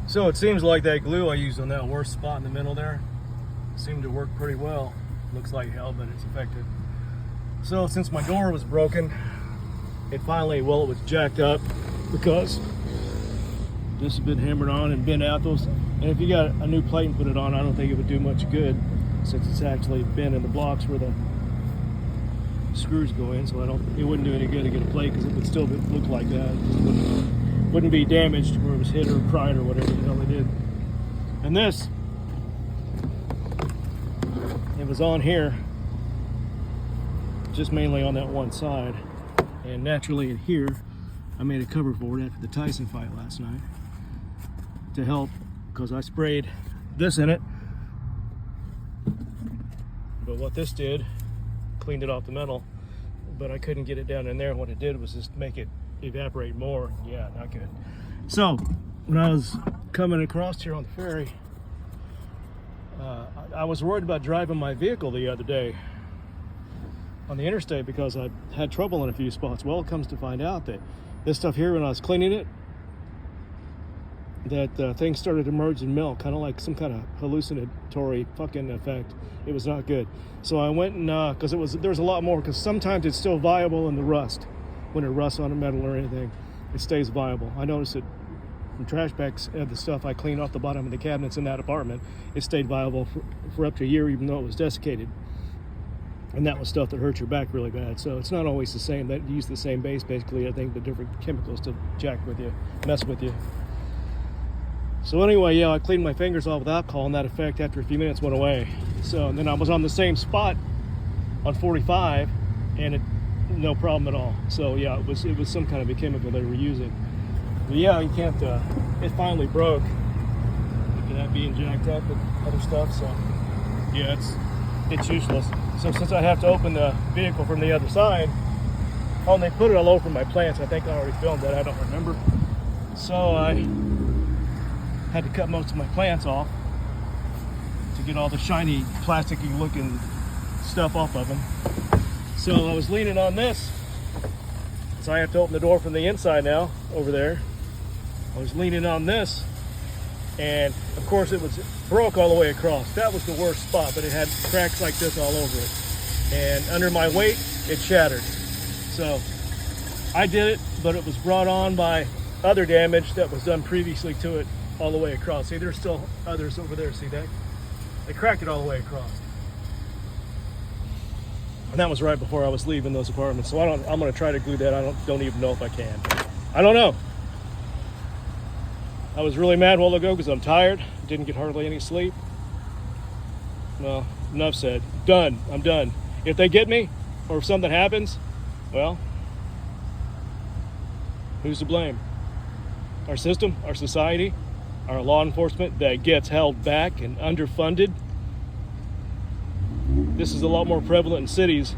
So it seems like that glue I used on that worst spot in the middle there seemed to work pretty well. Looks like hell, but it's effective. So since my door was broken, it finally, well, it was jacked up because this has been hammered on and bent out those. And if you got a new plate and put it on, I don't think it would do much good since it's actually bent in the blocks where the screws go in. So it wouldn't do any good to get a plate because it would still look like that. It wouldn't be damaged where it was hit or pried or whatever the hell they did. And this, it was on here, just mainly on that one side. And naturally in here, I made a cover for it after the Tyson fight last night to help, because I sprayed this in it. But what this did, cleaned it off the metal, but I couldn't get it down in there. What it did was just make it evaporate more. Yeah, not good. So when I was coming across here on the ferry, I was worried about driving my vehicle the other day on the interstate because I had trouble in a few spots. Well, it comes to find out that this stuff here, when I was cleaning it, that things started to merge and melt, kind of like some kind of hallucinatory fucking effect. It was not good. So I went and, because there was a lot more, because sometimes it's still viable in the rust. When it rusts on a metal or anything, it stays viable. I noticed it from trash bags of the stuff I cleaned off the bottom of the cabinets in that apartment. It stayed viable for up to a year, even though it was desiccated. And that was stuff that hurt your back really bad. So it's not always the same. That use the same base, basically, I think, but different chemicals to jack with you, mess with you. So anyway, yeah, I cleaned my fingers off with alcohol, and that effect after a few minutes went away. So and then I was on the same spot on 45, and it no problem at all. So yeah, it was some kind of a chemical they were using. But yeah, you can't. It finally broke. After that being jacked up with other stuff. So yeah, it's useless. So since I have to open the vehicle from the other side, oh, and they put it all over my plants. I think I already filmed that. I don't remember. So I had to cut most of my plants off to get all the shiny, plasticky looking stuff off of them. So I was leaning on this, so I have to open the door from the inside now, over there. I was leaning on this, and of course it broke all the way across. That was the worst spot, but it had cracks like this all over it. And under my weight, it shattered. So I did it, but it was brought on by other damage that was done previously to it all the way across. See, there's still others over there, see that? They cracked it all the way across. And that was right before I was leaving those apartments. So I'm gonna try to glue that. I don't even know if I can. I don't know. I was really mad a while ago because I'm tired. Didn't get hardly any sleep. Well, enough said. Done. I'm done. If they get me, or if something happens, well, who's to blame? Our system, our society, our law enforcement that gets held back and underfunded. This is a lot more prevalent in cities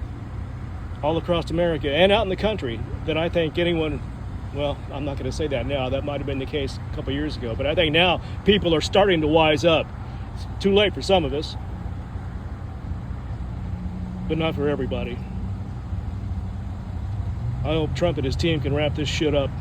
all across America and out in the country than I think anyone, well, I'm not going to say that now. That might have been the case a couple years ago. But I think now people are starting to wise up. It's too late for some of us, but not for everybody. I hope Trump and his team can wrap this shit up